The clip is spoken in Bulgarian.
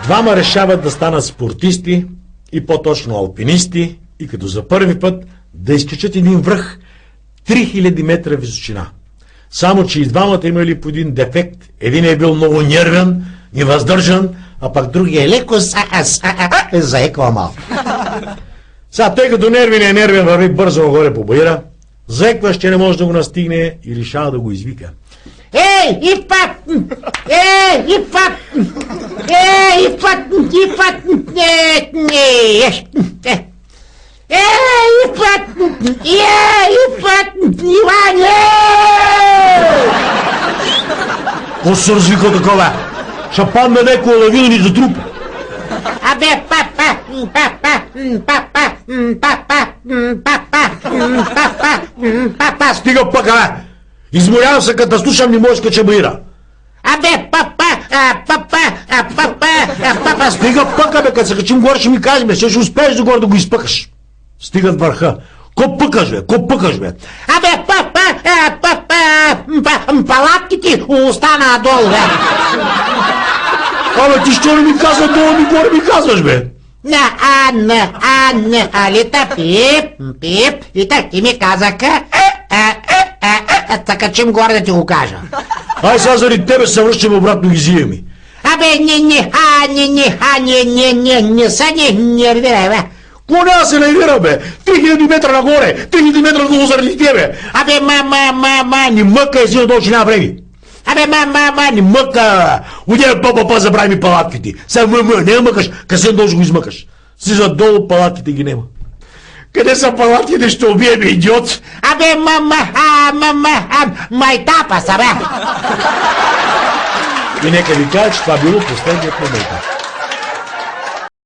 Двама решават да станат спортисти и по-точно алпинисти и като за първи път да изкачат един връх 3000 метра височина. Само че и двамата имали по един дефект. Един е бил много нервен, невъздържан, а пък другия е леко заеква малко. Сега, тъй като нервен върви бързо нагоре по баира, заеква ще не може да го настигне и решава да го извика. Ей, Ипат! Ей, Ипат! Ей, Ипат! Ипат! Ей, Ипат! Ей, Ипат! Иване! Какво се развика такова? Ще падне некоя лавина ни за труп. Абе, папа! Стига пък, абе! Изморявам се, като слушам, не може скача баира. Абе, папа! Стига пъка, бе, като се качим горе, ще ми кажеш, бе, ще успееш до горе да го изпъкаш. Стигат върха. Ко пъкаш, бе? Абе, палатките остана долу, бе. Абе, ти що не ми казва долу, ми горе ми казваш, бе? Алита, пип, и так ти ми казаха, така чим горе да ти го кажа. Ай, сега заради тебе се връщаме обратно ги зиеми. Абе, не са нервирай, бе. Ко няма се нервира, бе? 3000 метра нагоре, 3000 метра долу заради тебе. Абе, не мъкай си, долу, че няма време. Абе, не мъка. Удея, папа, забрави ми палатките. Сега не мъкаш, късен долу го измъкаш. Си задолу палатките ги нема. Къде са палатките, ще убием, идиот? Абе, майтапа са, бе. И нека ви кажа, че това било последният момент.